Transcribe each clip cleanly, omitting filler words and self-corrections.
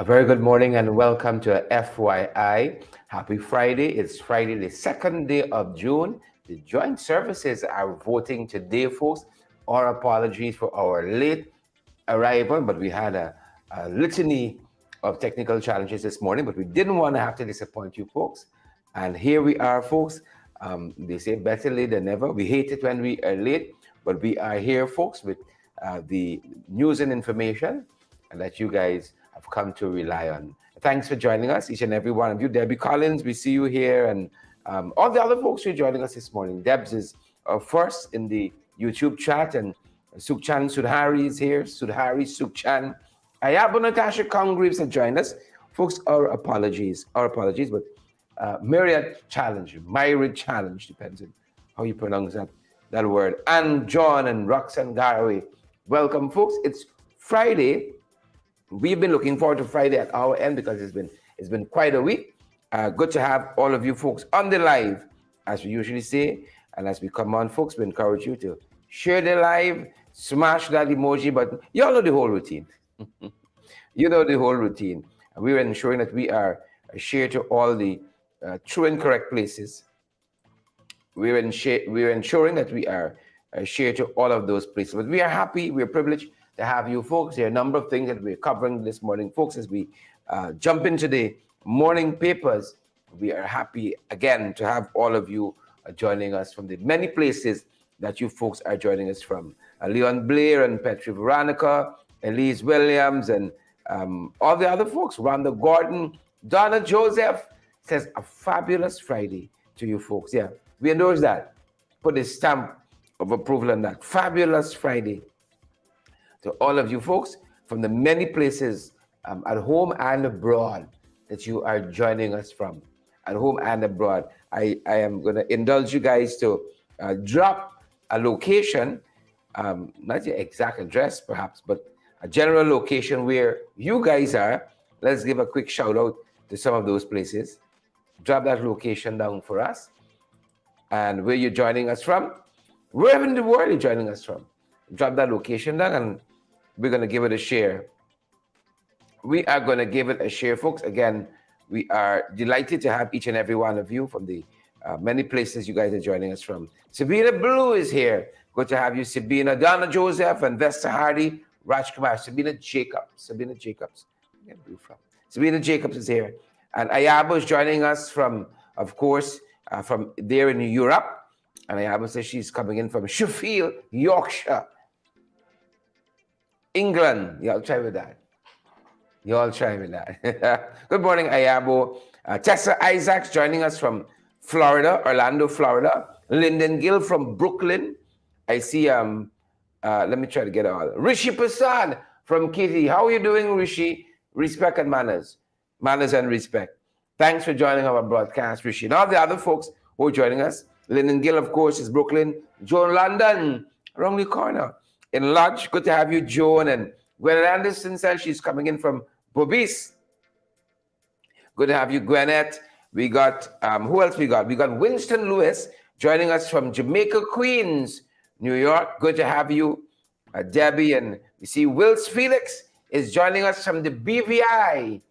A very good morning and welcome to FYI. Happy Friday. It's Friday, the second day of June. The joint services are voting today, folks. Our apologies for our late arrival, but we had a litany of technical challenges this morning, but we didn't want to have to disappoint you folks. And here we are, folks. They say better late than never. We hate it when we are late, but we are here, folks, with the news and information that you guys have come to rely on. Thanks for joining us, each and every one of you. Debbie Collins, we see you here, and all the other folks who are joining us this morning. Debs is first in the YouTube chat, and Sukchan Sudhari is here. Sudhari, Sukchan. Ayabo Natasha Congreves have joined us. Folks, our apologies, but Myriad Challenge, depends on how you pronounce that word. And John and Roxanne Garaway, welcome, folks. It's Friday. We've been looking forward to Friday at our end because it's been quite a week. Good to have all of you folks on the live, as we usually say. And as we come on, folks, we encourage you to share the live, smash that emoji button. You all know the whole routine. You know the whole routine. And we're ensuring that we are shared to all the true and correct places. We're ensuring that we are shared to all of those places. But we are happy, we're privileged to have you folks. There are a number of things that we're covering this morning, folks, as we jump into the morning papers. We are happy again to have all of you joining us from the many places that you folks are joining us from. Leon Blair and Petri Veronica, Elise Williams, and all the other folks. Rhonda Gordon, Donna Joseph says a fabulous Friday to you folks. Yeah, we endorse that. Put a stamp of approval on that. Fabulous Friday to all of you folks from the many places at home and abroad that you are joining us from, at home and abroad. I am going to indulge you guys to drop a location, not your exact address perhaps, but a general location where you guys are. Let's give a quick shout out to some of those places. Drop that location down for us and where you're joining us from, wherever in the world you're joining us from. Drop that location down and we're going to give it a share. We are going to give it a share, folks. Again, we are delighted to have each and every one of you from the many places you guys are joining us from. Sabina Blue is here. Good to have you, Sabina. Donna Joseph and Vesta Hardy, Rajkumar, Sabina Jacobs. Where get Blue from? Sabina Jacobs is here. And Ayabo is joining us from, of course, from there in Europe. And Ayabo says she's coming in from Sheffield, Yorkshire, England. Y'all try with that. Good morning, Ayabo. Tessa Isaacs joining us from Florida, Orlando, Florida. Lyndon Gill from Brooklyn. I see, let me try to get all. Rishi Prasad from Kitty. How are you doing, Rishi? Respect and manners. Manners and respect. Thanks for joining our broadcast, Rishi. And all the other folks who are joining us. Lyndon Gill, of course, is Brooklyn. Joan London, around the corner. In Lodge, good to have you, Joan. And Gwen Anderson says she's coming in from Bobis. Good to have you, Gwinnett. We got, who else we got? We got Winston Lewis joining us from Jamaica, Queens, New York. Good to have you, Debbie. And we see Wills Felix is joining us from the BVI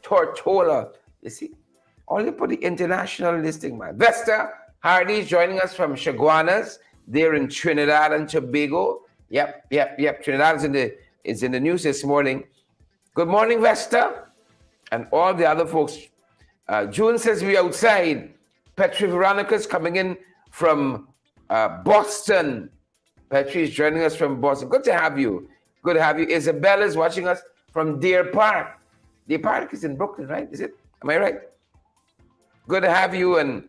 Tortola. You see, only put the international listing, man. Vesta Hardy is joining us from Chaguanas. They're in Trinidad and Tobago. Yep. Trinidad is in the news this morning. Good morning, Vesta. And all the other folks. June says we're outside. Petri Veronica's coming in from Boston. Petri is joining us from Boston. Good to have you. Isabella's watching us from Deer Park. Deer Park is in Brooklyn, right? Is it? Am I right? Good to have you. And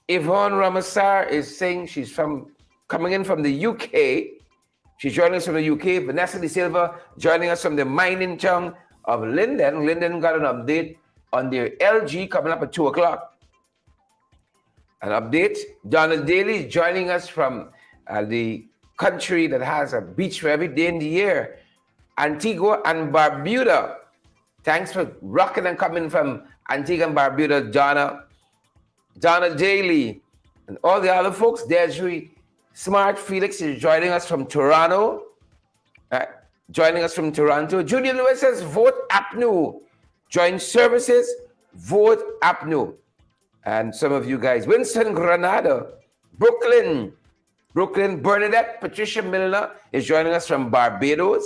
Yvonne Ramasar is saying she's coming in from the UK. She's joining us from the UK. Vanessa De Silva joining us from the mining town of Linden. Linden got an update on their LG coming up at 2 o'clock. An update. Donald Daly is joining us from the country that has a beach for every day in the year, Antigua and Barbuda. Thanks for rocking and coming from Antigua and Barbuda, Donna Daly, and all the other folks. Desiree Smart Felix is joining us from Toronto. joining us from Toronto. Judy Lewis says, vote APNU. Join services, vote APNU. And some of you guys, Winston Granada, Brooklyn, Bernadette, Patricia Milner is joining us from Barbados.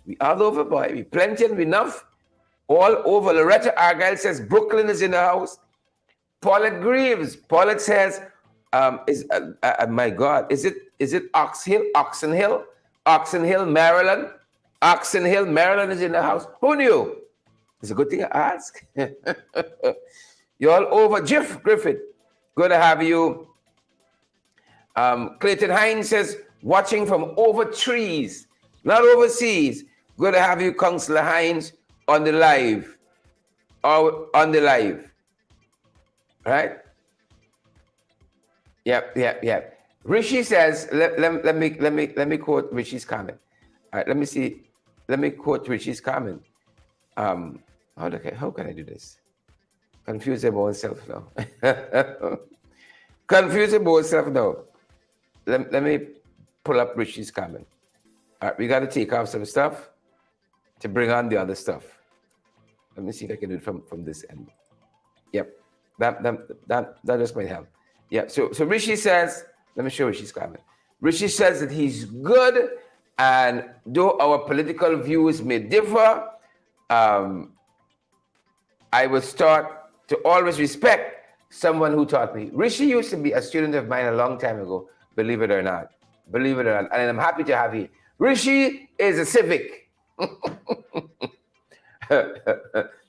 We all over, boy. We plenty and enough. All over. Loretta Argyle says Brooklyn is in the house. Paulette Greaves. Paulette says, my God, is it Oxon Hill, Maryland? Oxon Hill, Maryland is in the house. Who knew? It's a good thing to ask. You're all over. Jeff Griffith, good to have you. Clayton Hines says, watching from over trees, not overseas. Good to have you, Councillor Hines, on the live. Right? Yep. Rishi says, let me quote Rishi's comment. All right, let me see. Let me quote Rishi's comment. Okay, how can I do this? Confuse about myself now. Let me pull up Rishi's comment. All right, we got to take off some stuff to bring on the other stuff. Let me see if I can do it from this end. Yep, that just might help. Yeah, so Rishi says, let me show Rishi's comment. Rishi says that he's good, and though our political views may differ, I will start to always respect someone who taught me. Rishi used to be a student of mine a long time ago, believe it or not. And I'm happy to have you. Rishi is a civic.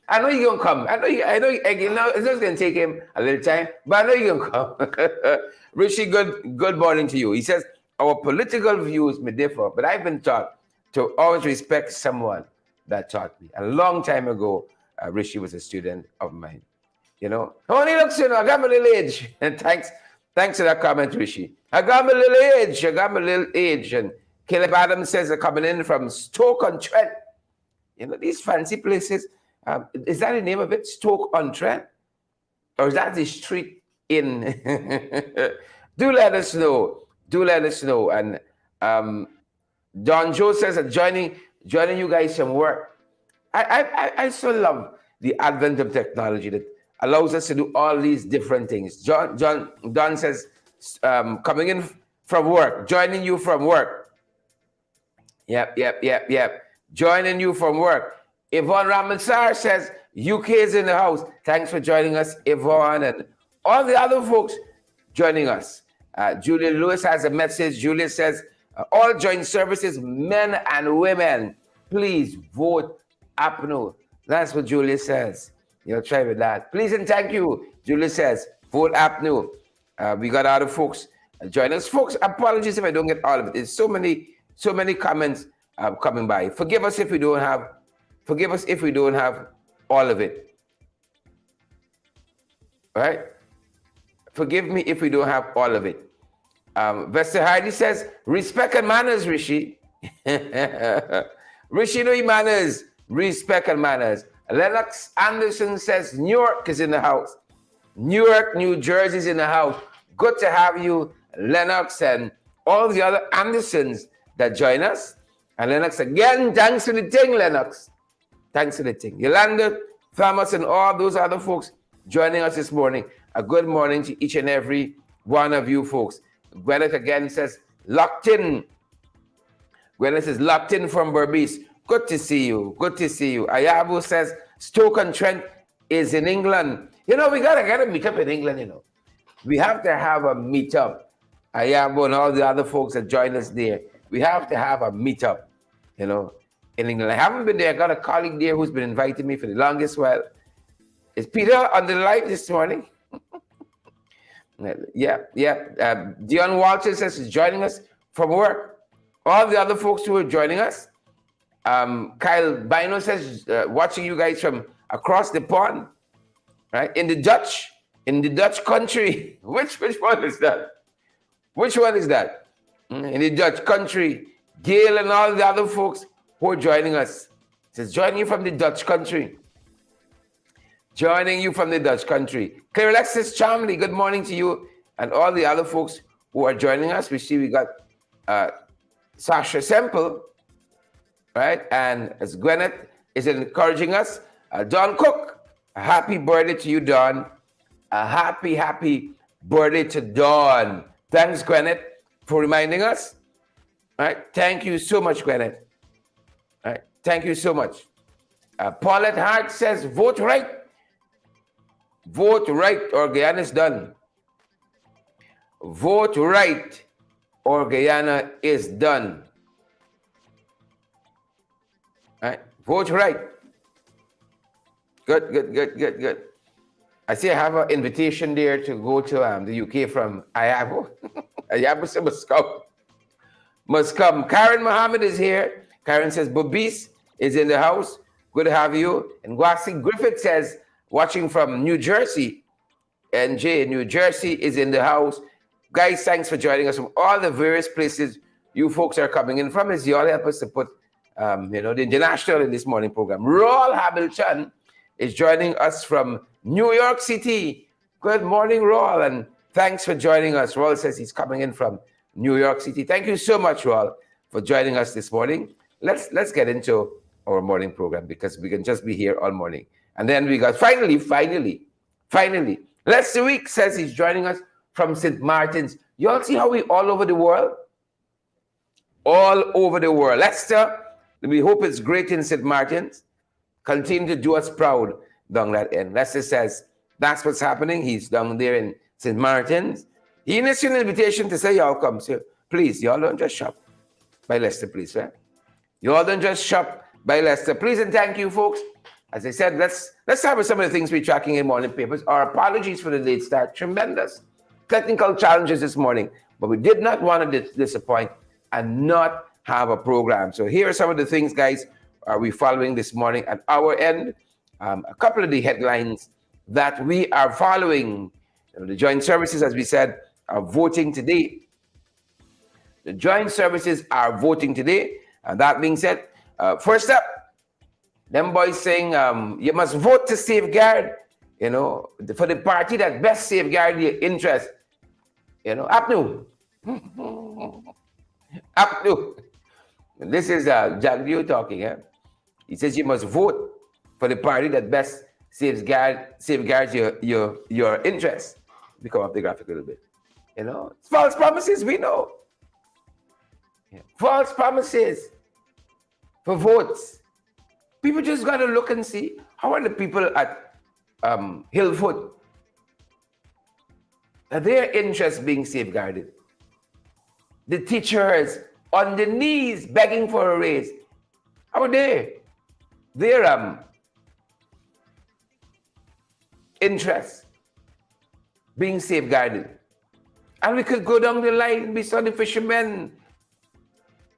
I know you're gonna come. I know it's just gonna take him a little time, but I know you're gonna come. Rishi, good morning to you. He says, our political views may differ, but I've been taught to always respect someone that taught me. A long time ago, Rishi was a student of mine. You know, only looks, I got my little age. And thanks for that comment, Rishi. I got my little age. And Caleb Adams says they're coming in from Stoke-on-Trent. You know, these fancy places. Is that the name of it? Stoke-on-Trent? Or is that the street in? Do let us know. And Don Joe says that joining you guys from work. I so love the advent of technology that allows us to do all these different things. Don says, coming in from work, joining you from work. Yep. Joining you from work. Yvonne Ramansar says, UK is in the house. Thanks for joining us, Yvonne, and all the other folks joining us. Julia Lewis has a message. Julia says, all joint services, men and women, please vote APNU. That's what Julia says. You'll try with that. Please and thank you. Julia says, vote APNU. We got other folks join us. Folks, apologies if I don't get all of it. There's so many comments coming by. Forgive us if we don't have all of it. All right? Forgive me if we don't have all of it. Vesta Hardy says, respect and manners, Rishi. Rishi, no manners. Respect and manners. Lennox Anderson says, New York is in the house. New York, New Jersey is in the house. Good to have you, Lennox, and all the other Andersons that join us. And Lennox, again, thanks for the thing, Lennox. Thanks for the thing. Yolanda, Thomas, and all those other folks joining us this morning. A good morning to each and every one of you folks. Gwyneth again says, locked in. Gwyneth says, locked in from Berbice. Good to see you. Ayabu says, Stoke-on-Trent is in England. You know, we gotta meet up in England, you know. We have to have a meetup. Ayabu and all the other folks that join us there. We have to have a meetup, you know, in England. I haven't been there. I got a colleague there who's been inviting me for the longest while. Is Peter on the live this morning? Yeah. Dion Walters says he's joining us from work. All the other folks who are joining us. Kyle Bino says watching you guys from across the pond, right? In the Dutch country. Which one is that? Which one is that? In the Dutch country. Gail and all the other folks who are joining us. It says joining you from the Dutch country. Joining you from the Dutch country. Claire Alexis Chamley, good morning to you and all the other folks who are joining us. We see we got Sasha Semple. right? And as Gwyneth is encouraging us, Don Cook, a happy birthday to you, Don. A happy birthday to Dawn. Thanks, Gwyneth, for reminding us. All right. Thank you so much, Gwyneth. All right. Thank you so much. Paulette Hart says, vote right. Vote right or Guyana is done. Vote right or Guyana is done. All right. Vote right. Good. I see I have an invitation there to go to the UK from Ayabo. Ayabo must come. Karen Mohammed is here. Karen says, Bobis is in the house. Good to have you. And Gwasi Griffith says, watching from New Jersey. NJ, New Jersey is in the house. Guys, thanks for joining us from all the various places you folks are coming in from. As you all help us to put, the international in this morning program. Raul Hamilton is joining us from New York City. Good morning, Raul, and thanks for joining us. Raul says he's coming in from New York City. Thank you so much, Raul, for joining us this morning. Let's get into our morning program because we can just be here all morning. And then we got finally, Lester Week says he's joining us from St. Martin's. You all see how we all over the world? All over the world. Lester, we hope it's great in St. Martin's. Continue to do us proud down that end. Lester says that's what's happening. He's down there in St. Martin's. He issued an invitation to say y'all come. So please, y'all don't just shop by Lester, please. Right? Y'all don't just shop by Lester. Please and thank you, folks. As I said, let's start with some of the things we're tracking in morning papers. Our apologies for the late start. Tremendous technical challenges this morning, but we did not want to disappoint and not have a program. So here are some of the things, guys, are we following this morning at our end. A couple of the headlines that we are following. The joint services, as we said, are voting today. The joint services are voting today. And that being said, first up, them boys saying you must vote to safeguard, for the party that best safeguard your interest. Apnu. Apnu. This is Jagdio talking. He says you must vote for the party that best safeguards your interests. We come up the graphic a little bit. False promises, we know. Yeah. False promises for votes. People just got to look and see how are the people at Hillfoot, are their interests being safeguarded? The teachers on the knees begging for a raise. How are they? Their interests being safeguarded. And we could go down the line. We saw the fishermen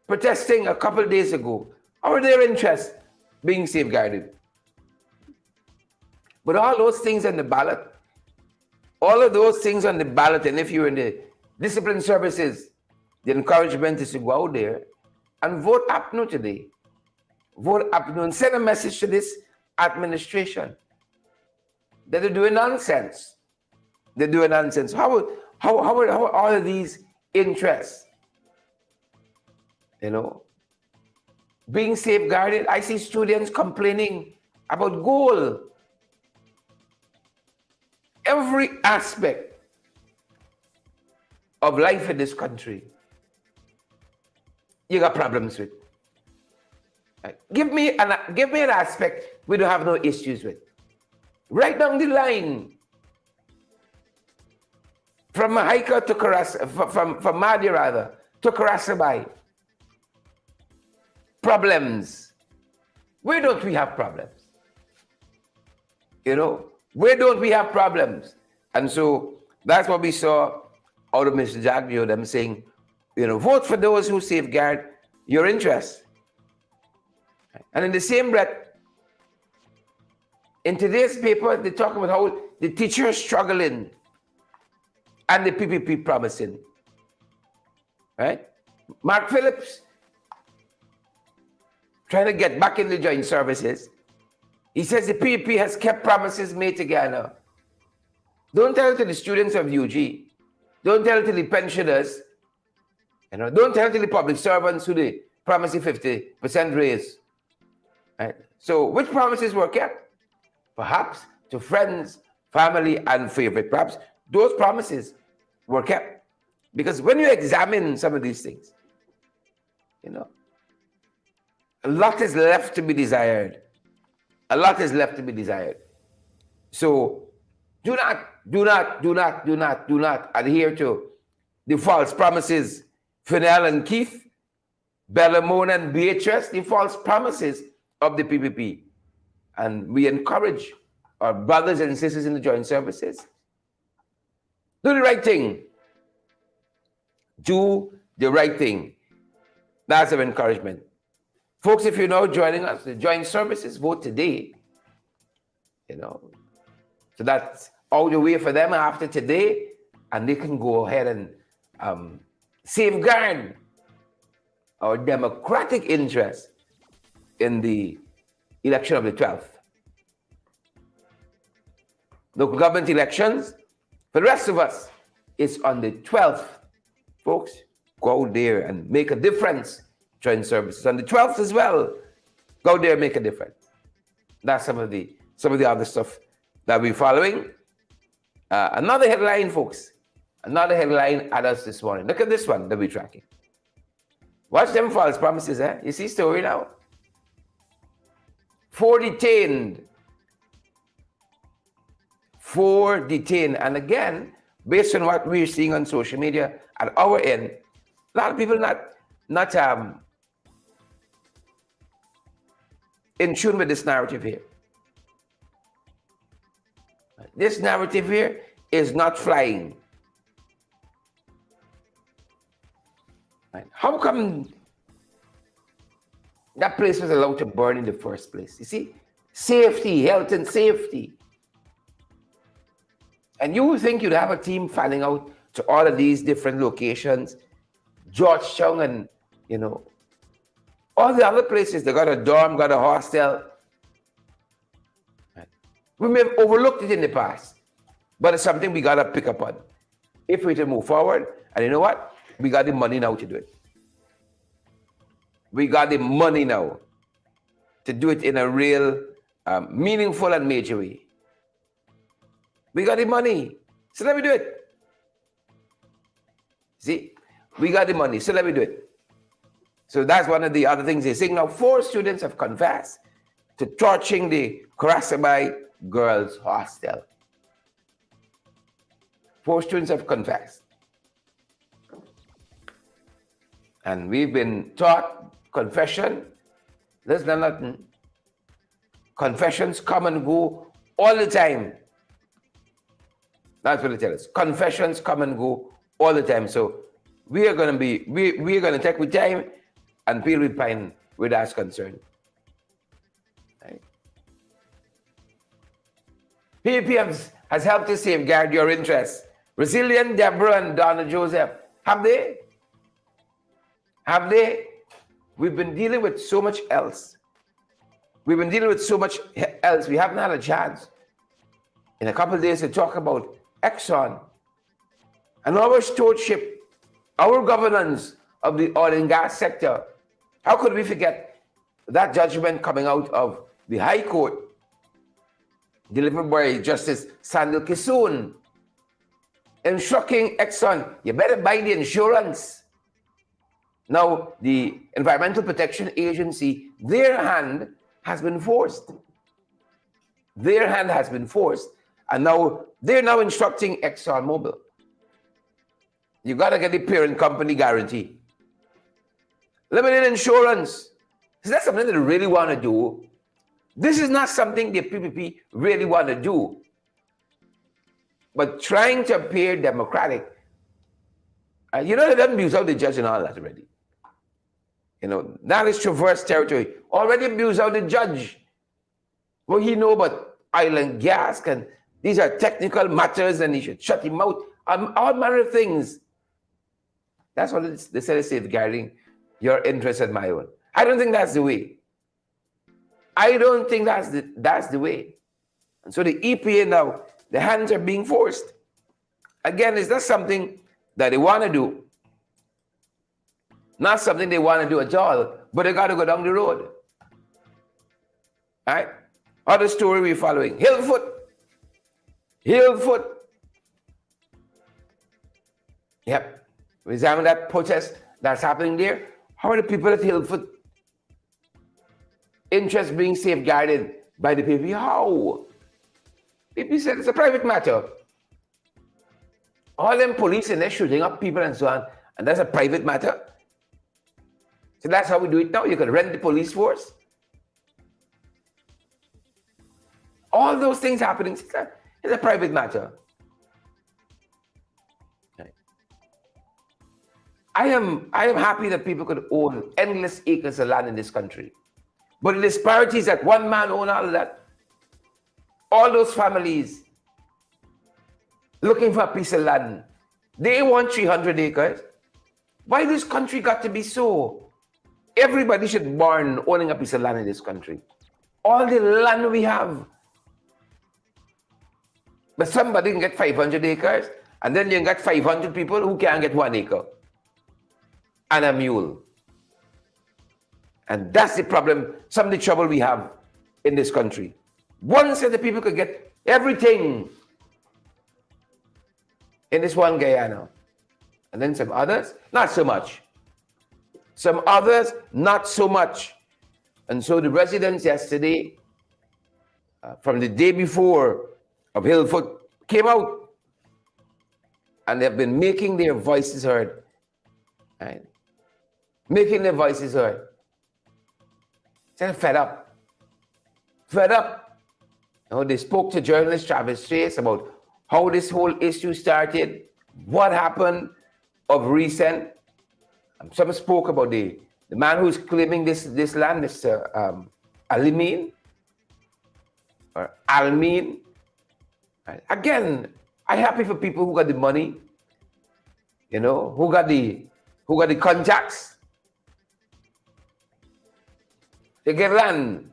protesting a couple of days ago. How are their interests being safeguarded? But all those things on the ballot, all of those things on the ballot, and if you're in the discipline services, the encouragement is to go out there and vote APNU today. Vote APNU and send a message to this administration that they're doing nonsense. They're doing nonsense. How are all of these interests, being safeguarded? I see students complaining about goal. Every aspect of life in this country, you got problems with. Right. Give me an aspect we don't have no issues with. Right down the line. From Mahika to from Madi rather, to Karasabai. Problems. Where don't we have problems? Where don't we have problems? And so that's what we saw out of Mr. Jagdio, them saying, vote for those who safeguard your interests. And in the same breath, in today's paper, they talk about how the teachers are struggling and the PPP promising. Right? Mark Phillips trying to get back in the joint services. He says the PPP has kept promises made to Ghana. Don't tell it to the students of UG. Don't tell it to the pensioners. Don't tell it to the public servants who the promised you 50% raise. Right? So which promises were kept? Perhaps to friends, family, and favorite. Perhaps those promises were kept. Because when you examine some of these things, a lot is left to be desired. A lot is left to be desired. So do not adhere to the false promises. Fidel and Keith, Bellamone and Beatrice, the false promises of the PPP. And we encourage our brothers and sisters in the joint services. Do the right thing. Do the right thing. That's our encouragement. Folks, if you're now joining us, the joint services vote today. So that's out the way for them after today, and they can go ahead and safeguard our democratic interest in the election of the 12th. Local government elections, for the rest of us, it's on the 12th. Folks, go out there and make a difference. Joint services on the 12th as well. Go out there and make a difference. That's some of the other stuff that we're following. Another headline, folks. Another headline at us this morning. Look at this one that we're tracking. Watch them false promises, eh? You see story now? 4 detained. 4 detained. And again, based on what we're seeing on social media at our end, a lot of people not in tune with this narrative here. This narrative here is not flying. How come that place was allowed to burn in the first place? You see, safety, health and safety. And you would think you'd have a team fanning out to all of these different locations, Georgetown and, all the other places. They got a dorm, got a hostel. We may have overlooked it in the past, but it's something we got to pick up on if we're to move forward. And you know what? We got the money now to do it. We got the money now to do it in a real, meaningful and major way. We got the money, so let me do it. See, we got the money, so let me do it. So that's one of the other things they're saying. Now, 4 students have confessed to torching the Karasabai girls' hostel. 4 students have confessed. And we've been taught confession, there's nothing. Confessions come and go all the time. That's what they tell us. Confessions come and go all the time. So we are going to take with time and feel with pain with us concerned. Right? PPP has helped to safeguard your interests. Resilient Deborah and Donna Joseph, have they? Have they? We've been dealing with so much else. We've been dealing with so much else. We haven't had a chance in a couple of days to talk about Exxon and our stewardship, our governance of the oil and gas sector. How could we forget that judgment coming out of the High Court, delivered by Justice Sandil Kisoon, instructing Exxon, you better buy the insurance. Now, the Environmental Protection Agency, their hand has been forced. Their hand has been forced. And now, they're now instructing ExxonMobil. You got to get the parent company guarantee. Limited insurance. Is that something that they really want to do? This is not something the PPP really want to do. But trying to appear democratic. They don't abuse out the judge and all that already. That is traverse territory. Already abused out the judge. Well, he know about oil and gas, and these are technical matters, and he should shut him out. All manner of things. That's what they said is safeguarding your interest and my own. I don't think that's the way. I don't think that's the way. And so the EPA now, the hands are being forced. Again, is that something that they want to do? Not something they want to do at all, but they got to go down the road. All right? Other story we're following. Hillfoot. Yep. We examine that protest that's happening there. How are the people at Hillfoot interest being safeguarded by the people? How? People said it's a private matter. All them police and they're shooting up people and so on, and that's a private matter. So that's how we do it now. You can rent the police force. All those things happening, it's a private matter. Right. I am happy that people could own endless acres of land in this country. But the disparities that one man owns all of that, all those families looking for a piece of land, they want 300 acres. Why this country got to be so? Everybody should be born owning a piece of land in this country. All the land we have. But somebody can get 500 acres, and then you get 500 people who can't get 1 acre and a mule. And that's the problem, some of the trouble we have in this country. One set of people could get everything in this one Guyana. And then some others, not so much. Some others, not so much. And so the residents yesterday, from the day before of Hillfoot, came out. And they've been making their voices heard. Right? Making their voices heard. They're fed up. Fed up. You know, they spoke to journalist Travis Chase about how this whole issue started, what happened of recent. Some spoke about the man who's claiming this land, Mr. Almin. Right. Again, I'm happy for people who got the money, you know, who got the contacts. They get land.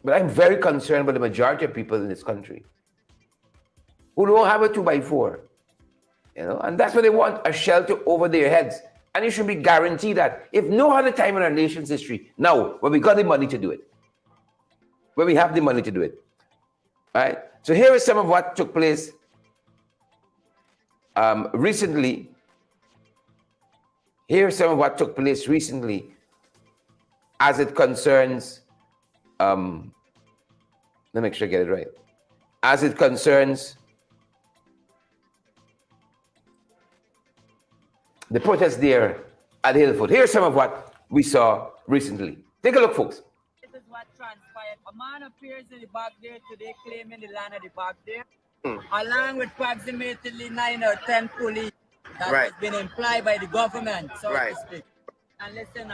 But I'm very concerned about the majority of people in this country who don't have a 2x4. You know, and that's what they want, a shelter over their heads. And you should be guaranteed that if no other time in our nation's history, now, when we got the money to do it, when we have the money to do it. All right? So here is some of what took place recently. Here's some of what took place recently as it concerns, let me make sure I get it right. As it concerns the protest there at Hillfoot. Here's some of what we saw recently. Take a look, folks. This is what transpired. A man appears in the back there today claiming the land at the back there, along with approximately 9 or 10 police that has been implied by the government, so to speak. And listen,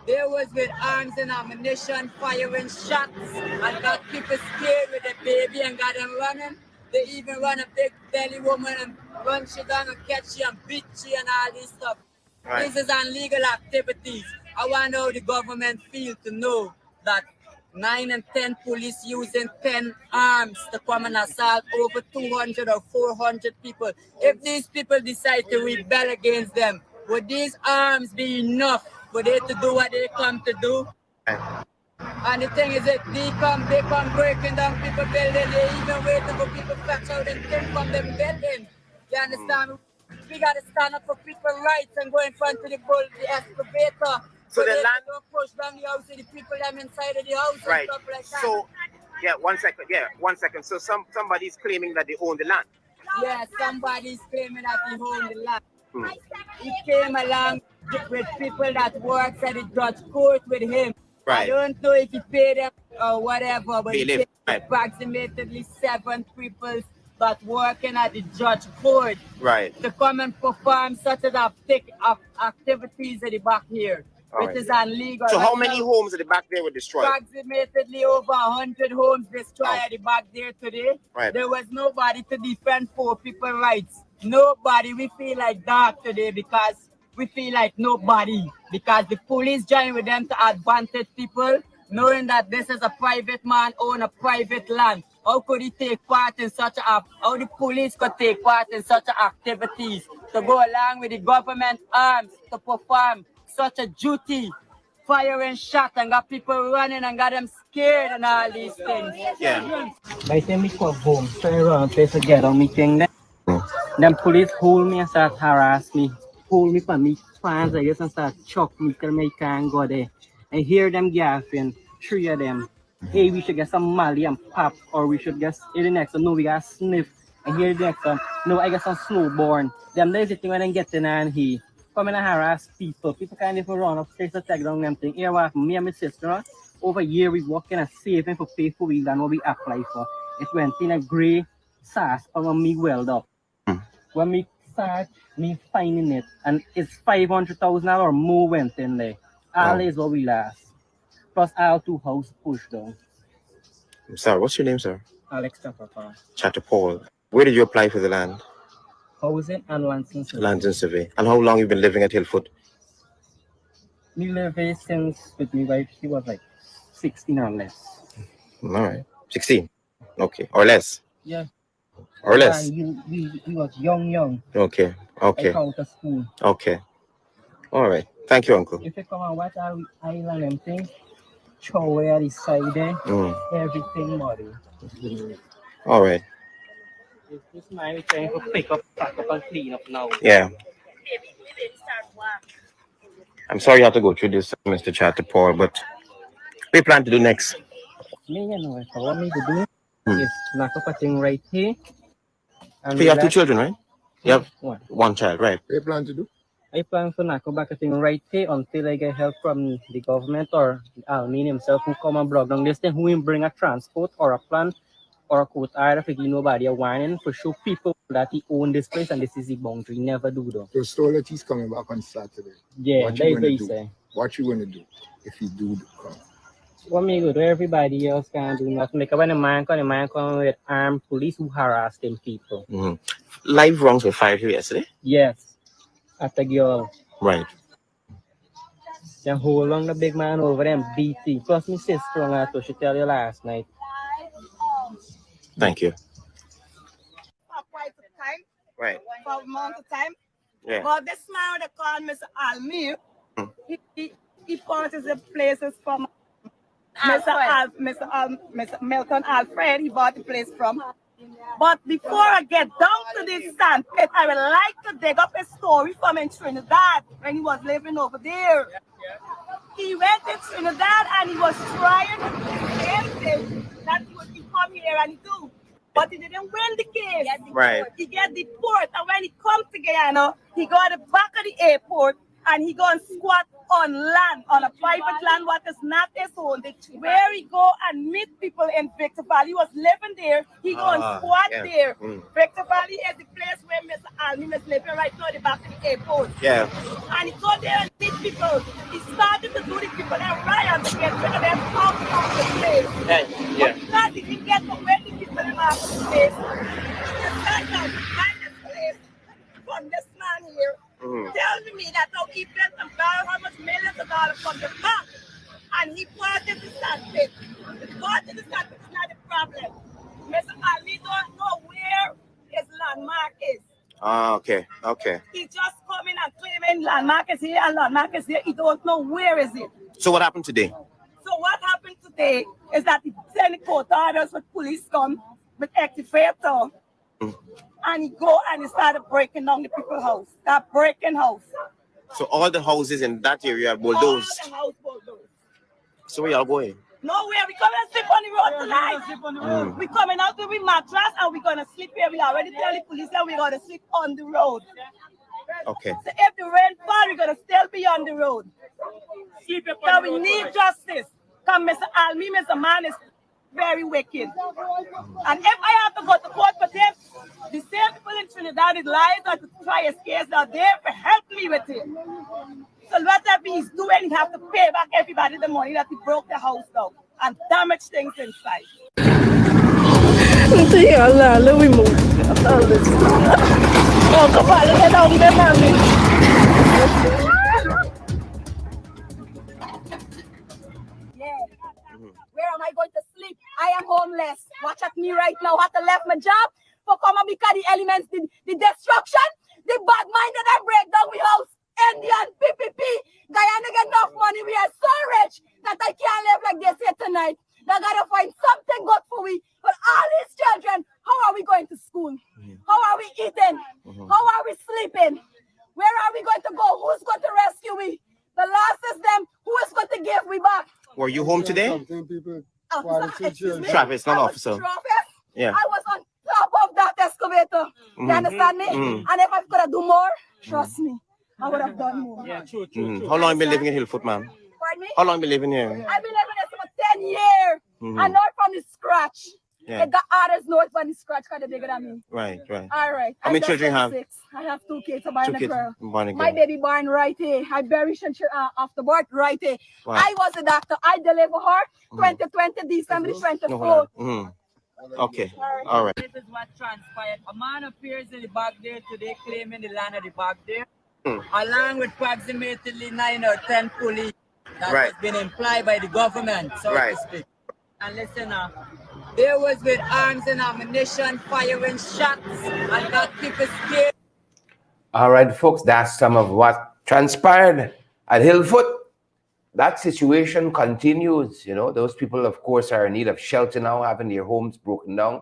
there was with arms and ammunition, firing shots, and got people scared with the baby and got them running. They even run a big belly woman and run she down and catch you and beat you and all this stuff. Right. This is illegal activities. I want to know the government feel to know that 9 and 10 police using 10 arms to come and assault over 200 or 400 people. If these people decide to rebel against them, would these arms be enough for they to do what they come to do? And the thing is that they come breaking down people building, they even waiting for people to catch out and take from them buildings. You understand? We got to stand up for people's rights and go in front of the excavator. So the land don't push down the house, the people them inside of the house and stuff like that. So, one second. So somebody's claiming that they own the land. Yeah, somebody's claiming that they own the land. He came along with people that works at the judge court with him. Right. I don't know if he paid them or whatever, but he paid approximately 7 people that working at the judge court to come and perform such as activities at the back here, which is illegal. So how many homes at the back there were destroyed? Approximately over 100 homes destroyed at the back there today. Right. There was nobody to defend poor people's rights. Nobody. We feel like that today because we feel like nobody. Because the police join with them to advantage people, knowing that this is a private man own a private land. How could he take part in such how the police could take part in such activities to go along with the government arms to perform such a duty, firing shot and got people running and got them scared and all these things. Yeah. By the time me come home, try around place to get on me thing there. Them police hold me and start harass me. Hold me from me pants I guess and start choke me till me can't go there. And hear them gasping, three of them. Hey, we should get some Mali and pop, or we should get the next one. No, we got sniff. And here the next one. No, I got some snowborn. Them lazy thing when they get in and he come in and harass people. People can't even run upstairs to take down them thing. Here what me and my sister over here we working and saving for pay for we than what we apply for. It went in a grey sauce when me weld up. When me start me finding it and it's 500,000 or more went in there. All is what we last. Plus all 2 house pushed down. Sir, what's your name, sir? Alex Papa. Chatter Paul. Where did you apply for the land? Housing and Lansing Survey. Lansing Survey. And how long you been living at Hillfoot? Me live here since with my wife, she was like 16 or less. All right. 16. Okay. Or less. Yeah. Or less. We was young. Okay. Okay. Like out of school. Okay. All right. Thank you, uncle. If you come and watch our island and things, throw away at the side there, everything muddy. All right. This man is trying to pick up, pack up and clean up now. Yeah. I'm sorry you have to go through this, Mr. Chatter Paul, but what you plan to do next? Me, you know, so what me to do is knock up a thing right here. And So you have 2 children, right? You have one. 1 child, right? What you plan to do? I plan to knock back a thing right here until I get help from the government or Almin himself who come and block down this thing, who will bring a transport or a plan or a court order for give nobody a warning for show people that he own this place and this is the boundary. Never do though. The store that he's coming back on Saturday. Yeah, What that's you what gonna he do? say. What you gonna do if he do come? What me good? Everybody else can do nothing. Because when the man come with armed police who harass them people. Live wrongs were filed here yesterday? Yes. At the girl. Right. Then hold on the big man over them beating. Plus my sister on that, she tell you last night. Thank you. For quite a time, Right. for a month of time. Yeah. But this man they call Mr. Almir, he purchased the places from Mr. Milton Alfred. He bought the place from. But before I get down to this sandpit, I would like to dig up a story from in Trinidad when he was living over there. He went to Trinidad and he was trying to do the same thing that he would come here and do. But he didn't win the case. Right. He get the port, and when he comes to Guyana, he go at the back of the airport and he go and squat on land, on a private land what is not his own, where he go and meet people in Victor Valley. He was living there. He go and squat there. Victor Valley is the place where Mr. Almin is living right now at the back of the airport. Yeah. And he go there and meet people. He started to do the people and riot to get rid of them out of the place. But because he didn't get to win the people in out of the place, he decided to find this place from this man here. Telling me that how he spent some dollars, how much millions of dollars from the bank, and he purchased the sandpit. The purchase the sandpit is not the problem. Mr. Ali don't know where his landmark is. Okay. He's just coming and claiming landmark is here and landmark is here. He don't know where is it. So what happened today? So what happened today is that he sent court orders with police come with activator. And he go and he started breaking down the people's house. That breaking house. So all the houses in that area are bulldozed. All the house bulldozed. So where y'all going? Nowhere. We come and sleep on the road tonight. We coming out with a mattress and we're gonna sleep here. We already tell the police that we're gonna sleep on the road. Okay. So if the rain falls, we're gonna still be on the road. So we need justice. Come, Mr. Almi, Mr. Man is very wicked. And if I have to go to court for them, the same people in Trinidad is lies or to try a case are there to help me with it. So whatever he's doing, he have to pay back everybody the money that he broke the house down and damage things inside. Let me move. Oh, come on, get down there, mommy. Where am I going to sleep? I am homeless. Watch at me right now. I have to left my job for come and because the elements, the destruction. The bad minded I break down we house. Indian PPP. Guyana get enough money. We are so rich that I can't live like this here tonight. They gotta find something good for we. But all these children, how are we going to school? How are we eating? How are we sleeping? Where are we going to go? Who's going to rescue we? The last is them. Who is going to give we back? Were you home today? Travis, not officer. Yeah. I was on top of that excavator. You understand me? And if I could have done more, trust me, I would have done more. Yeah, true. How long have you been living in Hillfoot, ma'am? Pardon me? How long have you been living here? I've been living here for 10 years. I know it from the scratch. Yeah. It got others know it from the scratch because they're bigger than me. Right. All right. How many children you have? 6. I have 2 kids, a boy and a girl. My My baby born right here. I buried after birth right here. Wow. I was a doctor. I delivered her 2020 December 24th. Okay. All right. This is what transpired. A man appears in the back there today claiming the land of the back there, along with approximately 9 or 10 police that has been implied by the government, so to speak. And listen there was with arms and ammunition, firing shots, and got people scared. All right, folks, that's some of what transpired at Hillfoot. That situation continues. You know, those people, of course, are in need of shelter now, having their homes broken down,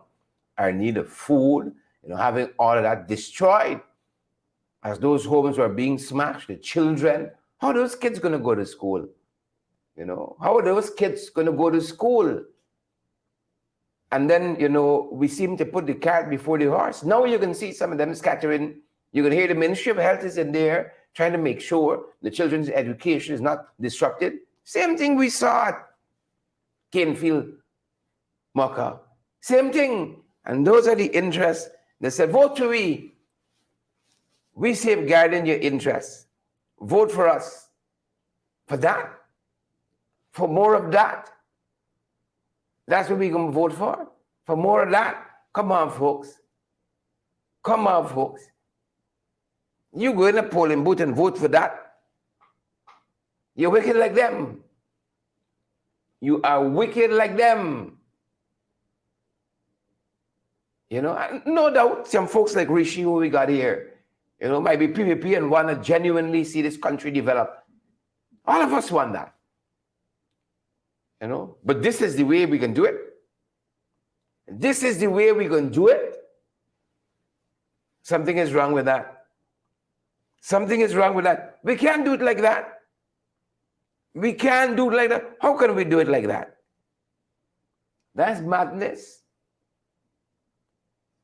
are in need of food, having all of that destroyed. As those homes were being smashed, the children, how are those kids going to go to school? How are those kids going to go to school? And then, we seem to put the cart before the horse. Now you can see some of them scattering. You can hear the Ministry of Health is in there trying to make sure the children's education is not disrupted. Same thing we saw at Canefield, Mocha. Same thing. And those are the interests. They said, vote for we. We safeguarding your interests. Vote for us. For that. For more of that. That's what we're going to vote for. For more of that. Come on, folks. Come on, folks. You go in a polling booth and vote for that. You're wicked like them. You are wicked like them. No doubt some folks like Rishi who we got here, might be PPP and want to genuinely see this country develop. All of us want that. But this is the way we can do it. This is the way we can do it. Something is wrong with that. Something is wrong with that. We can't do it like that. We can't do it like that. How can we do it like that? That's madness.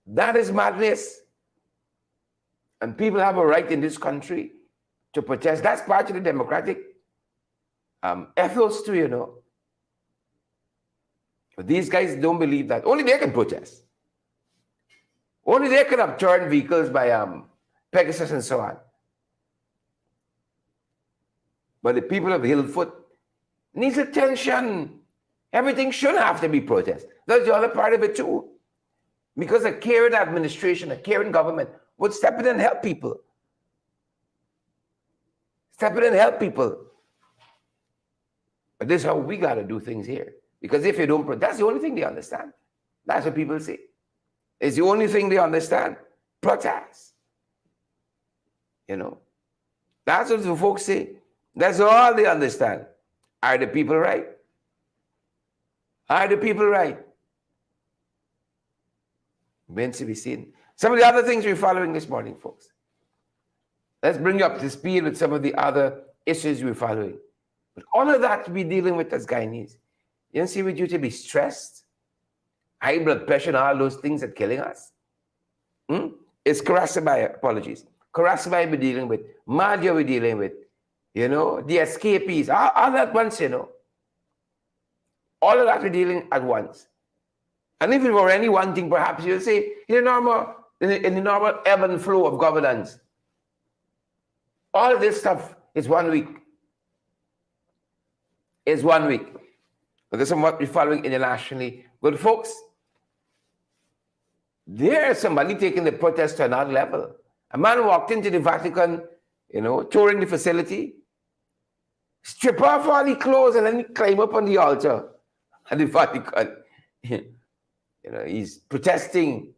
That is madness. And people have a right in this country to protest. That's part of the democratic ethos too, But these guys don't believe that. Only they can protest. Only they can upturn vehicles by Pegasus and so on. But the people of Hillfoot needs attention. Everything shouldn't have to be protest. That's the other part of it too. Because a caring administration, a caring government would step in and help people. Step in and help people. But this is how we got to do things here. Because if you don't protest, that's the only thing they understand. That's what people say. It's the only thing they understand. Protest. That's what the folks say. That's all they understand. Are the people right? Are the people right? Remains to be seen. Some of the other things we're following this morning, folks. Let's bring you up to speed with some of the other issues we're following. But all of that we're dealing with as Guyanese. You don't see we due to be stressed, high blood pressure, and all those things that are killing us. It's Karasibai, apologies. Karasibai we're dealing with. Madhya we're dealing with. The escapees, all at once, All of that we're dealing at once. And if it were any one thing, perhaps you'll say, in the normal ebb and flow of governance, all of this stuff is 1 week. Is 1 week. Because of what we're following internationally. But folks, there's somebody taking the protest to another level. A man walked into the Vatican, touring the facility, strip off all the clothes and then climb up on the altar at the Vatican. He's protesting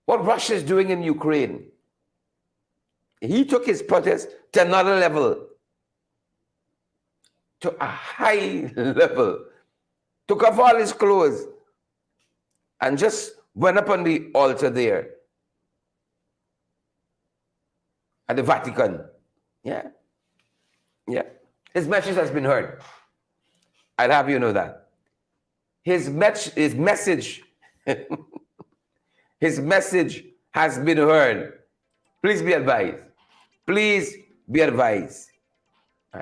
what Russia is doing in Ukraine. He took his protest to another level, to a high level, took off all his clothes and just went up on the altar there at the Vatican. Yeah. His message has been heard. I'd have you know that. His message his message has been heard. Please be advised. Please be advised.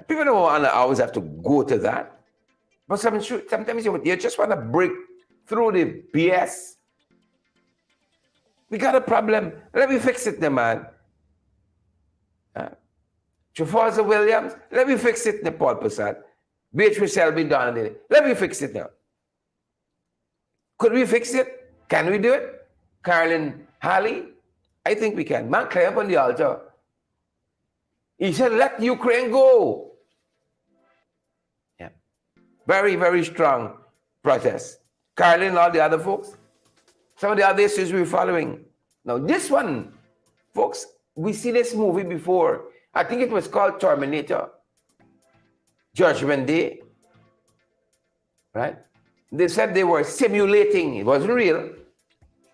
People don't want to always have to go to that. But sometimes you just want to break through the BS. We got a problem. Let me fix it, man. Trafalgar Williams, let me fix it, Paul Passat. Beatrice Selby Donnelly, let me fix it now. Could we fix it? Can we do it? Carolyn Halley, I think we can. Man, climb up on the altar. He said, let Ukraine go. Yeah. Very, very strong protest. Carolyn and all the other folks. Some of the other issues we're following. Now, this one, folks, we see this movie before. I think it was called Terminator. Judgment Day. Right? They said they were simulating, it wasn't real,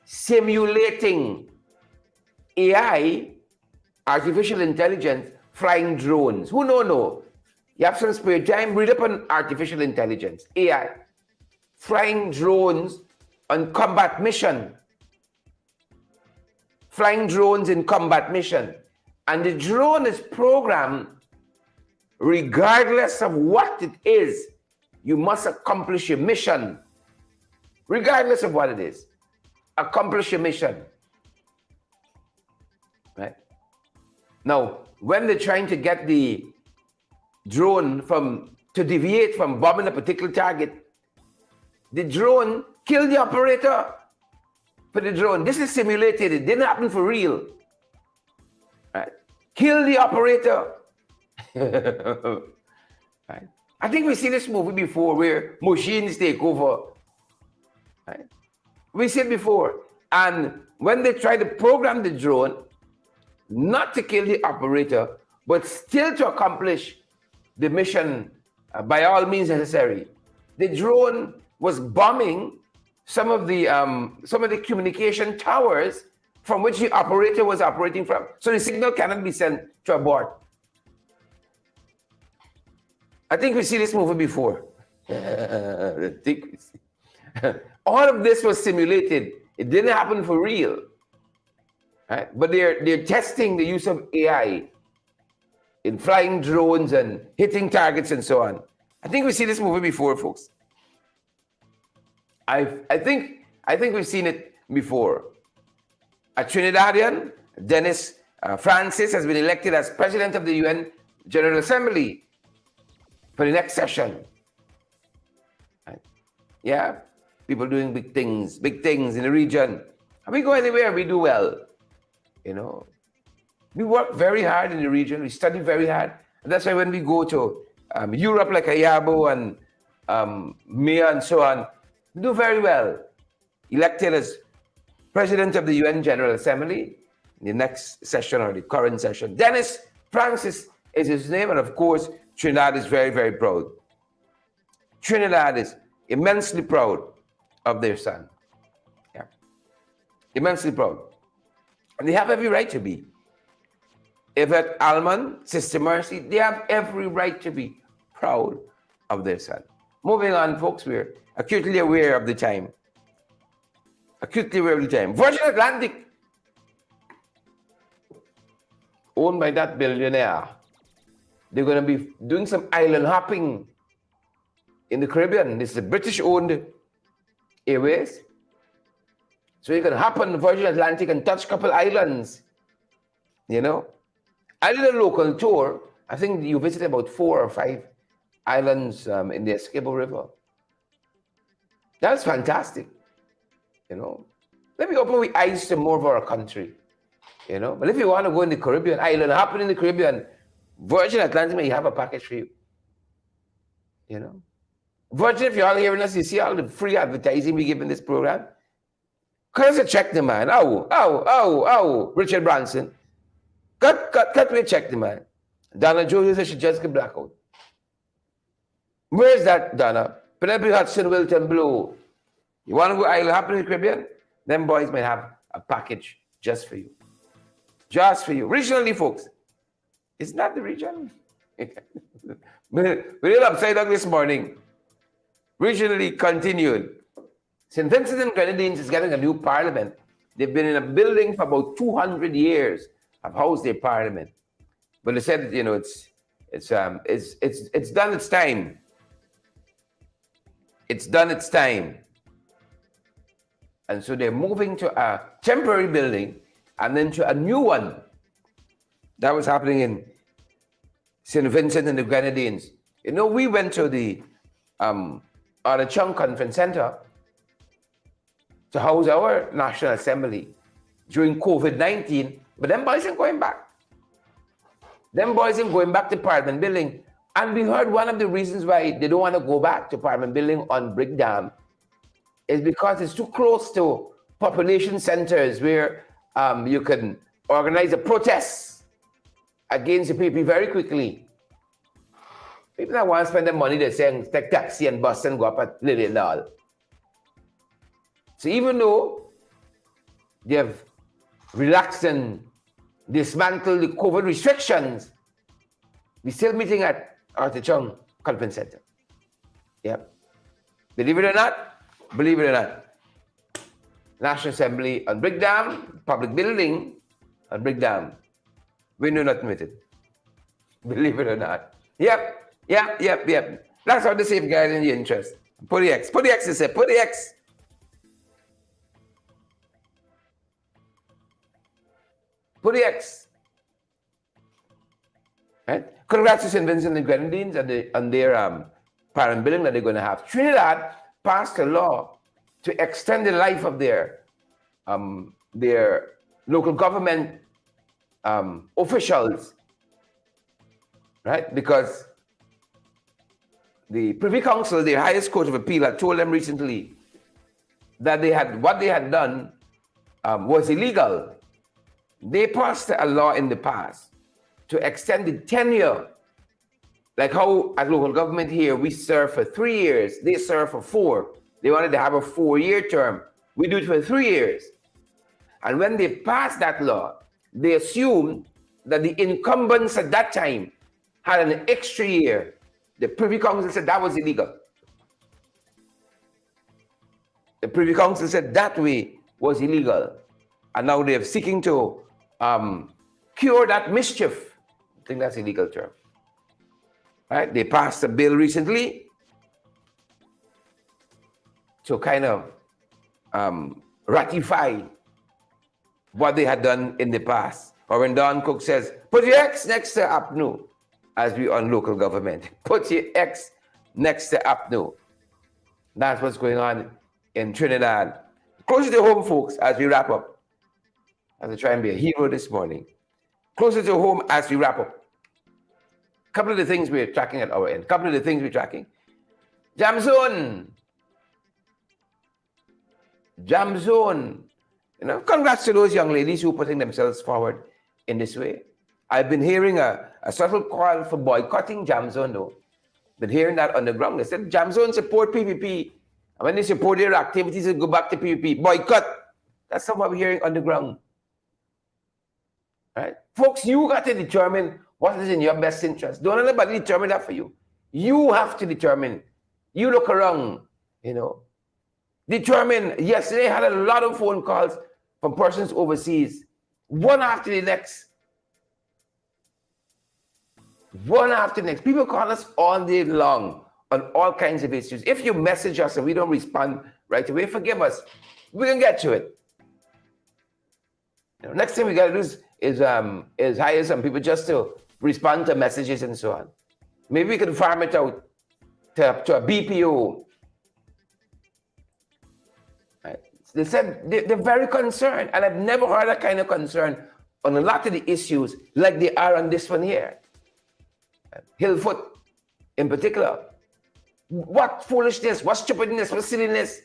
simulating AI, artificial intelligence, flying drones. Who know? You have some spare time, read up on artificial intelligence, AI, flying drones on combat mission. Flying drones in combat mission. And the drone is programmed, regardless of what it is, you must accomplish your mission. Regardless of what it is. Accomplish your mission. Right? Now, when they're trying to get the drone to deviate from bombing a particular target, the drone killed the operator for the drone. This is simulated. It didn't happen for real. Right? Kill the operator. Right? I think we've seen this movie before where machines take over. Right? We see it before. And when they try to program the drone, not to kill the operator, but still to accomplish the mission by all means necessary, the drone was bombing some of the communication towers from which the operator was operating from. So the signal cannot be sent to abort. I think we've seen this movie before. All of this was simulated. It didn't happen for real. Right? But they're testing the use of AI in flying drones and hitting targets and so on. I think we've seen this movie before, folks. I think we've seen it before. A Trinidadian, Dennis Francis, has been elected as president of the UN General Assembly for the next session. Right? Yeah, people doing big things in the region. And we go anywhere, we do well. You know, we work very hard in the region. We study very hard. And that's why when we go to Europe, like Ayabo and Mia and so on, we do very well. Elected as president of the UN General Assembly, in the next session or the current session. Dennis Francis is his name, and of course, Trinidad is very, very proud. Trinidad is immensely proud of their son. Yeah. Immensely proud. And they have every right to be. Yvette Alman, Sister Mercy, they have every right to be proud of their son. Moving on, folks, we're acutely aware of the time. Acutely aware of the time. Virgin Atlantic, owned by that billionaire. They're going to be doing some island hopping in the Caribbean. This is a British-owned airways. So you can hop on the Virgin Atlantic and touch a couple islands. You know? I did a local tour. I think you visited about 4 or 5 islands in the Essequibo River. That's fantastic. You know? Let me open the eyes to more of our country. You know? But if you want to go in the Caribbean, island hopping in the Caribbean, Virgin Atlantic may have a package for you. You know? Virgin, if you're all hearing us, you see all the free advertising we give in this program. Cut a check the man. Oh, Richard Branson. Cut me a check the man. Donna Joseph said she just get blackout. Where's that, Donna? Penelope Hudson, Wilton Blue. You want to go Isle Happy in the Caribbean? Them boys might have a package just for you. Just for you. Regionally, folks. It's not the region. We're little upside down this morning. Regionally continued. St. Vincent and Grenadines is getting a new parliament. They've been in a building for about 200 years. Have housed their parliament. But they said, you know, it's done its time. It's done its time. And so they're moving to a temporary building and then to a new one. That was happening in St. Vincent and the Grenadines. You know, we went to the Chung Conference Center to house our National Assembly during COVID-19, but them boys ain't going back. Them boys ain't going back to Parliament Building. And we heard one of the reasons why they don't want to go back to Parliament Building on Brick Dam is because it's too close to population centers where you can organize a protest against the people very quickly. People that want to spend their money, they're saying take taxi and bus and go up at Lily Lal. So even though they have relaxed and dismantled the COVID restrictions, we're still meeting at Arthur Chung Conference Center. Yep. Believe it or not, National Assembly on Brick Dam, public building on Brick Dam. We know nothing with it. Believe it or not. Yep. That's how they safeguard in the interest. Put the X, they say, put the X. Put the X. Right? Congrats to St. Vincent and the Grenadines on their parent building that they're going to have. Trinidad passed a law to extend the life of their local government officials, right? Because the Privy Council, the highest court of appeal, had told them recently that what they had done was illegal. They passed a law in the past to extend the tenure, like how at local government here, we serve for 3 years, they serve for 4. They wanted to have a 4-year term. We do it for 3 years. And when they passed that law, they assumed that the incumbents at that time had an extra year. The Privy Council said that was illegal. The Privy Council said that way was illegal. And now they're seeking to cure that mischief. I think that's a legal term. Right? They passed a bill recently to kind of ratify what they had done in the past. Or when Don Cook says, put your X next to APNU, as we on local government. Put your X next to APNU. That's what's going on in Trinidad. Closer to home, folks, as we wrap up. As I try and be a hero this morning. Closer to home as we wrap up. A couple of the things we're tracking at our end. Jam Zone. You know, congrats to those young ladies who are putting themselves forward in this way. I've been hearing a subtle call for boycotting Jam Zone, though. Been hearing that on the ground. They said Jam Zone support PPP. And when they support their activities, they go back to PPP. Boycott. That's what we're hearing on the ground. Right? Folks, you got to determine what is in your best interest. Don't let anybody determine that for you. You have to determine. You look around, you know. Determine. Yesterday, I had a lot of phone calls from persons overseas. One after the next. People call us all day long on all kinds of issues. If you message us and we don't respond right away, forgive us. We can get to it. You know, next thing we got to do is hire some people just to respond to messages and so on. Maybe we can farm it out to a BPO. Right? They said they're very concerned, and I've never heard that kind of concern on a lot of the issues like they are on this one here. Hillfoot, in particular. What foolishness, what stupidness, what silliness.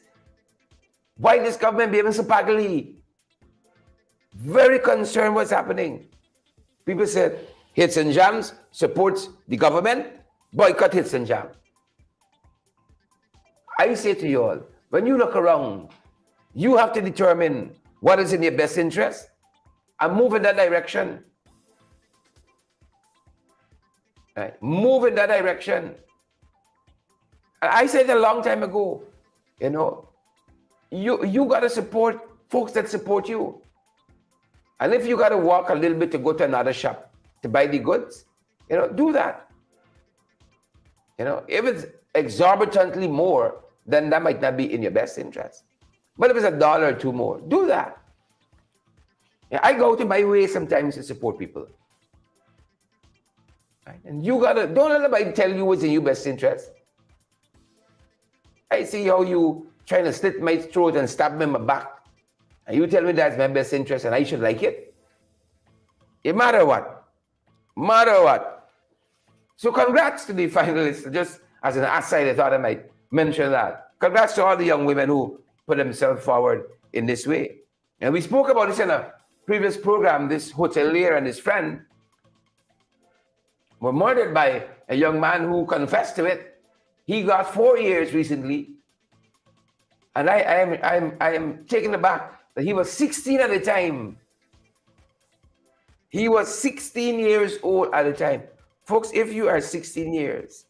Why this government behaving so badly? Very concerned what's happening. People said, Hits and Jams supports the government, boycott Hits and Jam. I say to you all, when you look around, you have to determine what is in your best interest and move in that direction. Right? Move in that direction. I said a long time ago, you know, you got to support folks that support you. And if you got to walk a little bit to go to another shop to buy the goods, you know, do that. You know, if it's exorbitantly more, then that might not be in your best interest. But if it's $1 or $2 more, do that. Yeah, I go to my way sometimes to support people. Right? And you gotta, don't let anybody tell you what's in your best interest. I see how you trying to slit my throat and stab me in my back. And you tell me that's my best interest and I should like it. It matter what. Matter what. So congrats to the finalists. Just as an aside, I thought I might mention that. Congrats to all the young women who put themselves forward in this way. And we spoke about this in a previous program. This hotelier and his friend were murdered by a young man who confessed to it. He got 4 years recently. And I am taken aback that he was 16 at the time. He was 16 years old at the time. Folks, if you are 16 years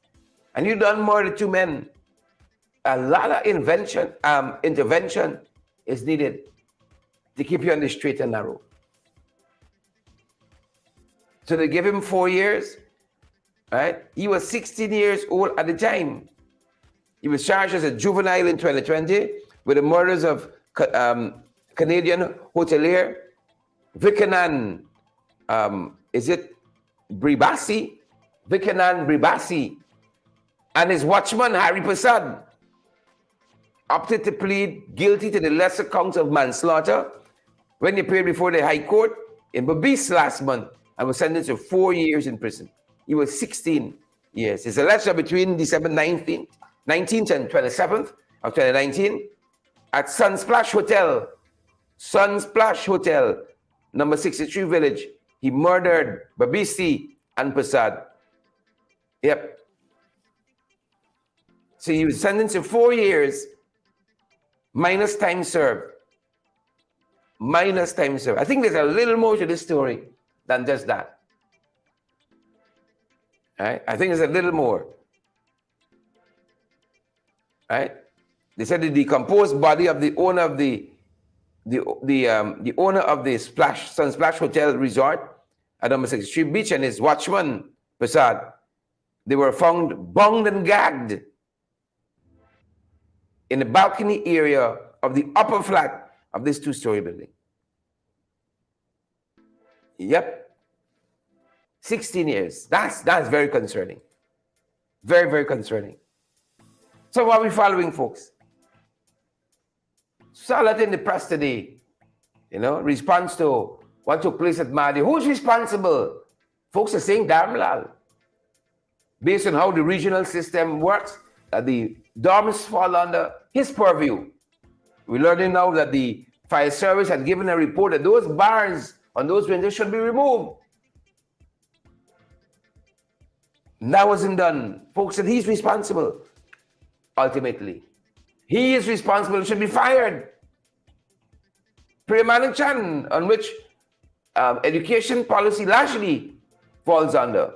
and you done murder 2 men, a lot of intervention is needed to keep you on the straight and narrow. So they give him 4 years, right? He was 16 years old at the time. He was charged as a juvenile in 2020 with the murders of Canadian hotelier Vikanan, Bribasi? Vikanan Bribasi, and his watchman Harry Prasad opted to plead guilty to the lesser counts of manslaughter when he appeared before the High Court in Babis last month and was sentenced to 4 years in prison. He was 16 years. His arrest between December 19th and 27th of 2019 at Sunsplash Hotel, number 63 Village. He murdered Babisi and Prasad. Yep. So he was sentenced to 4 years minus time served. Minus time served. I think there's a little more to this story than just that. Right? I think there's a little more. Right? They said the decomposed body of the owner of the owner of the Sunsplash Hotel Resort at number 63 Beach and his watchman Prasad, they were found bound and gagged in the balcony area of the upper flat of this 2-story building. Yep. 16 years. That's very concerning. Very, very concerning. So what are we following, folks? Saw that in the press today. You know, response to what took place at Mahdi. Who's responsible? Folks are saying Dharmlal. Based on how the regional system works, the dorms fall under his purview. We're learning now that the fire service had given a report that those bars on those windows should be removed. And that wasn't done. Folks said he's responsible, ultimately. He is responsible and should be fired. Premanik Chan, on which education policy largely falls under.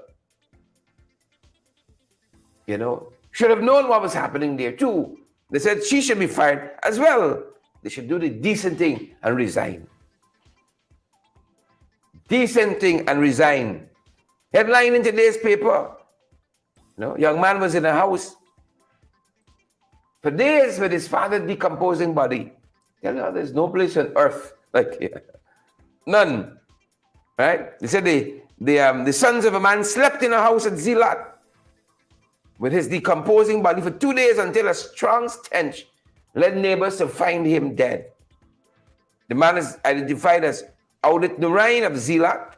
You know, should have known what was happening there too. They said she should be fired as well. They should do the decent thing and resign. Decent thing and resign. Headline in today's paper. You know, young man was in a house for days with his father's decomposing body. You know, there's no place on earth like here. None. Right? They said the sons of a man slept in a house at Zilat with his decomposing body for 2 days until a strong stench led neighbors to find him dead. The man is identified as Audit Nurain of Zilat,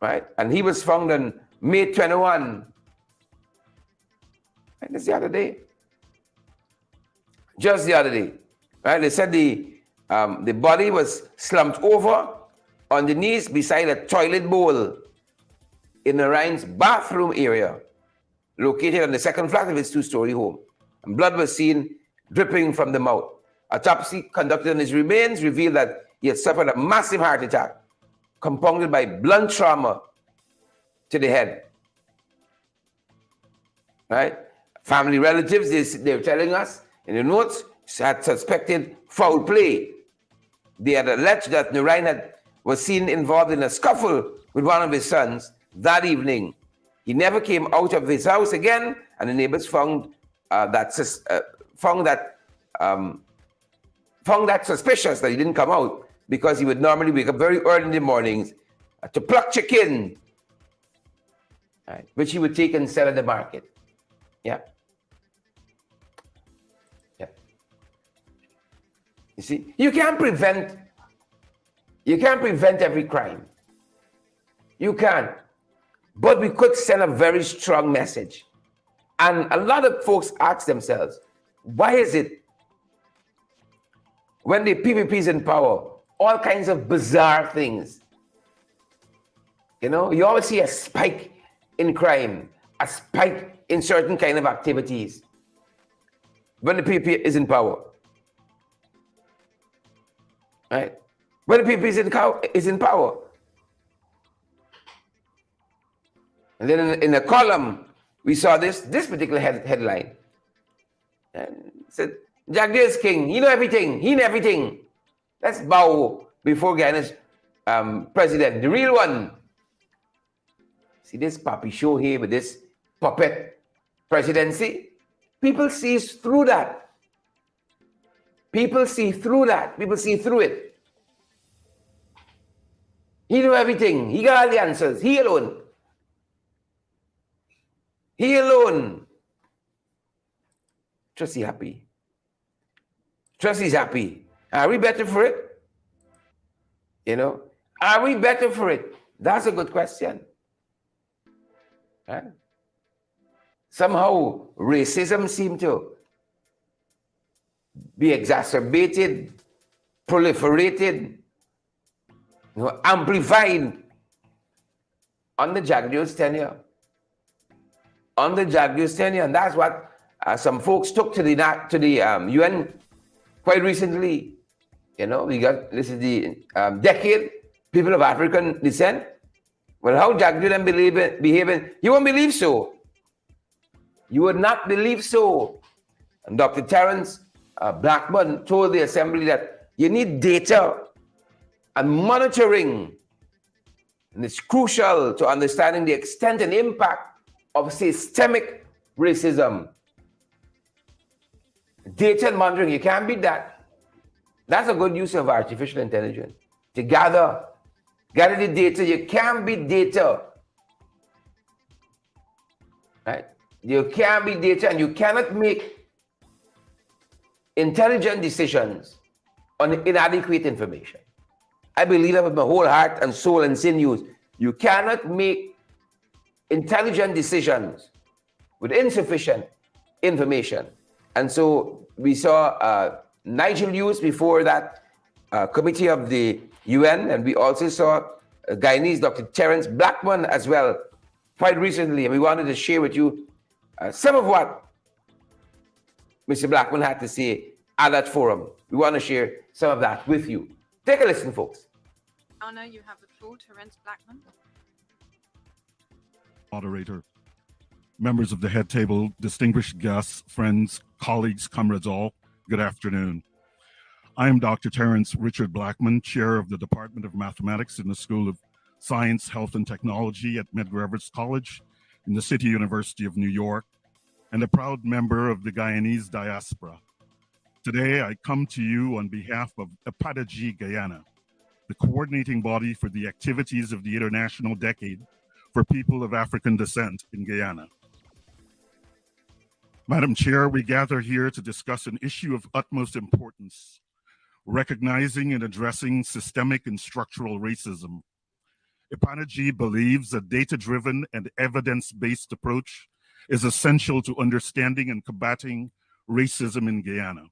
right? And he was found on May 21. And that's the other day. Just the other day. Right? They said the body was slumped over on the knees beside a toilet bowl in Narayan's bathroom area, located on the second flat of his two-story home. And blood was seen dripping from the mouth. Autopsy conducted on his remains revealed that he had suffered a massive heart attack, compounded by blunt trauma to the head. Right? Family relatives, they're telling us in the notes, had suspected foul play. They had alleged that Narayan was seen involved in a scuffle with one of his sons that evening. He never came out of his house again, and the neighbors found that suspicious that he didn't come out, because he would normally wake up very early in the mornings to pluck chicken, right, which he would take and sell at the market. Yeah. Yeah. You see, you can't prevent every crime. You can't. But we could send a very strong message. And a lot of folks ask themselves, why is it when the PPP is in power, all kinds of bizarre things? You know, you always see a spike in crime, a spike in certain kind of activities when the PPP is in power. Right? When the PPP is in power. And then in a column, we saw this particular headline. And it said, Jack Deere is king. He know everything. He know everything. Let's bow before Guyana's president, the real one. See this puppy show here with this puppet presidency? People see through that. People see through that. People see through it. He know everything. He got all the answers. He alone. He alone. Trustee happy. Trustee's happy. Are we better for it? You know? Are we better for it? That's a good question. Huh? Somehow racism seems to be exacerbated, proliferated, you know, amplified under Jack Deere's tenure. Under Jack Deere's tenure, and that's what some folks took to the UN quite recently. You know, this is the decade, people of African descent. Well, how Jack Deere then behaving, you won't believe so. You would not believe so. And Dr. Terence Blackman told the assembly that you need data and monitoring, and it's crucial to understanding the extent and impact of systemic racism. Data and monitoring, you can't beat that. That's a good use of artificial intelligence. To gather the data, you can't beat data. Right? You can't beat data, and you cannot make intelligent decisions on inadequate information. I believe that with my whole heart and soul and sinews. You cannot make intelligent decisions with insufficient information. And so we saw Nigel Hughes before that committee of the UN, and we also saw Guyanese Dr. Terence Blackman as well quite recently. And we wanted to share with you some of what Mr. Blackman had to say at that forum. We want to share some of that with you. Take a listen, folks. Honor, you have the floor, Terence Blackman. Moderator, members of the head table, distinguished guests, friends, colleagues, comrades all, good afternoon. I am Dr. Terence Richard Blackman, chair of the Department of Mathematics in the School of Science, Health, and Technology at Medgar Evers College in the City University of New York, and a proud member of the Guyanese diaspora. Today, I come to you on behalf of Epadaji Guyana, the coordinating body for the activities of the International Decade for People of African Descent in Guyana. Madam Chair, we gather here to discuss an issue of utmost importance, recognizing and addressing systemic and structural racism. Epadaji believes a data-driven and evidence-based approach is essential to understanding and combating racism in Guyana.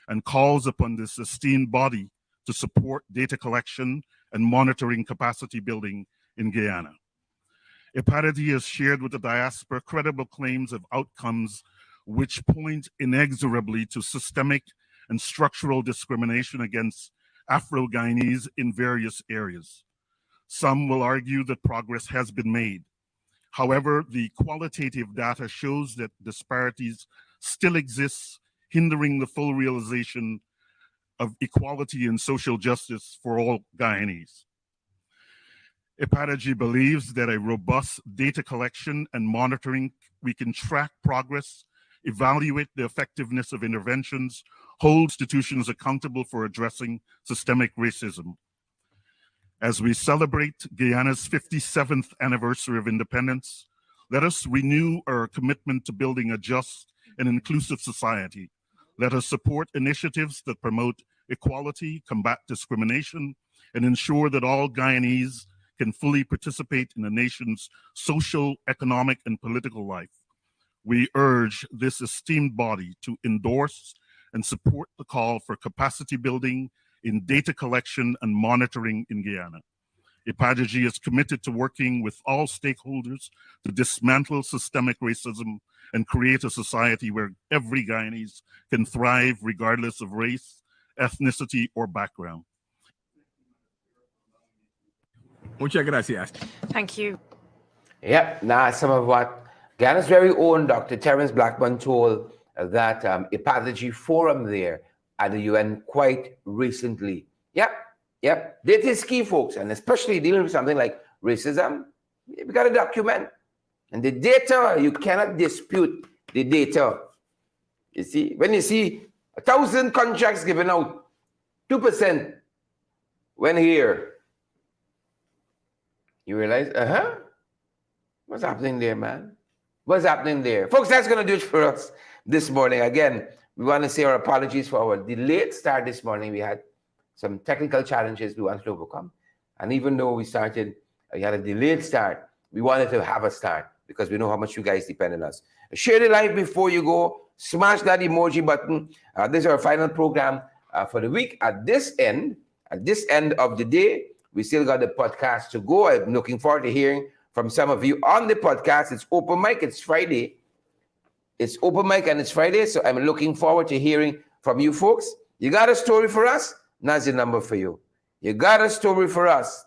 and calls upon this esteemed body to support data collection and monitoring capacity building in Guyana. EPADG has shared with the diaspora credible claims of outcomes which point inexorably to systemic and structural discrimination against Afro-Guyanese in various areas. Some will argue that progress has been made. However, the qualitative data shows that disparities still exist, hindering the full realization of equality and social justice for all Guyanese. EPADG believes that a robust data collection and monitoring, we can track progress, evaluate the effectiveness of interventions, hold institutions accountable for addressing systemic racism. As we celebrate Guyana's 57th anniversary of independence, let us renew our commitment to building a just and inclusive society. Let us support initiatives that promote equality, combat discrimination, and ensure that all Guyanese can fully participate in the nation's social, economic, and political life. We urge this esteemed body to endorse and support the call for capacity building in data collection and monitoring in Guyana. EPADG is committed to working with all stakeholders to dismantle systemic racism and create a society where every Guyanese can thrive regardless of race, ethnicity, or background. Muchas gracias. Thank you. Yep, now some of what Guyana's very own Dr. Terence Blackman told that EPADG forum there at the UN quite recently. Yep, data is key, folks, and especially dealing with something like racism, we got to document. And the data, you cannot dispute the data. You see, when you see 1,000 contracts given out, 2% when here, you realize, what's happening there, man? What's happening there? Folks, that's going to do it for us this morning. Again, we want to say our apologies for our delayed start this morning. We had some technical challenges we wanted to overcome. And even though we had a delayed start, we wanted to have a start because we know how much you guys depend on us. Share the live before you go. Smash that emoji button. This is our final program for the week. At this end of the day, we still got the podcast to go. I'm looking forward to hearing from some of you on the podcast. It's open mic. It's Friday. It's open mic and it's Friday. So I'm looking forward to hearing from you folks. You got a story for us? That's the number for you. You got a story for us?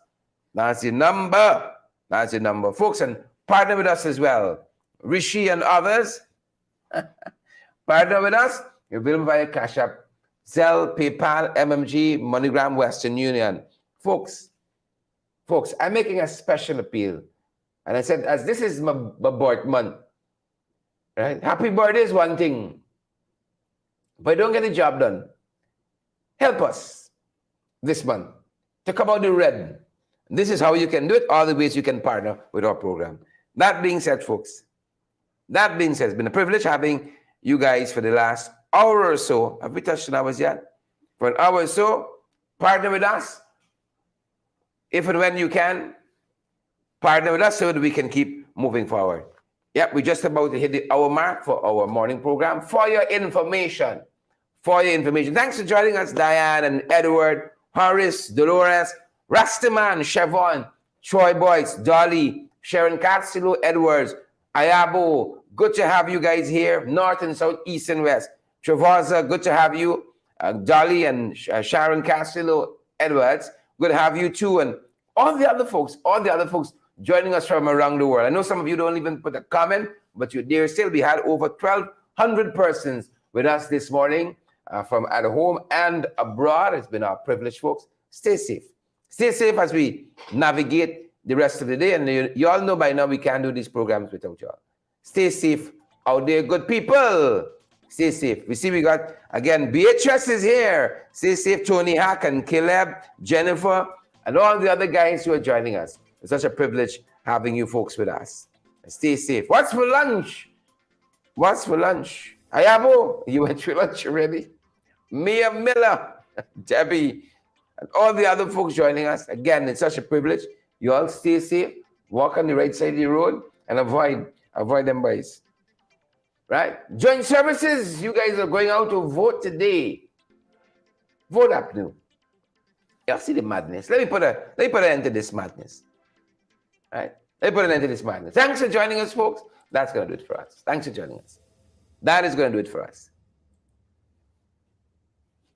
That's the number. That's the number. Folks, and partner with us as well. Rishi and others. Partner with us. You're available via Cash App, Zelle, PayPal, MMG, MoneyGram, Western Union. Folks, I'm making a special appeal. And I said, as this is my birth month, right? Happy birthday is one thing. But don't get the job done. Help us this month to come out the red. This is how you can do it, all the ways you can partner with our program. That being said, folks, it's been a privilege having you guys for the last hour or so. Have we touched an hour yet? For an hour or so, partner with us. If and when you can, partner with us so that we can keep moving forward. Yep, we're just about to hit the hour mark for our morning program. For your information. Thanks for joining us, Diane and Edward, Horace, Dolores, Rastaman, Chevon, Troy Boyce, Dolly, Sharon Castillo, Edwards, Ayabo. Good to have you guys here. North and South, East and West. Travaza, good to have you. Dolly and Sharon Castillo, Edwards. Good to have you too. And all the other folks joining us from around the world. I know some of you don't even put a comment, but there still we had over 1,200 persons with us this morning from at home and abroad. It's been our privilege, folks. Stay safe. Stay safe as we navigate the rest of the day. And you all know by now we can't do these programs without y'all. Stay safe out there, good people. Stay safe. We see we got, again, Beatrice is here. Stay safe, Tony Hack and Caleb, Jennifer, and all the other guys who are joining us. It's such a privilege having you folks with us. Stay safe. What's for lunch? Ayabo, you went for lunch already? Mia Miller, Debbie, and all the other folks joining us. Again, it's such a privilege. You all stay safe, walk on the right side of the road, and avoid them boys. Right? Joint services, you guys are going out to vote today. Vote up now. You see the madness. Let me put an end to this madness. All right? Let me put an end to this madness. Thanks for joining us, folks. That's going to do it for us. Thanks for joining us. That is going to do it for us.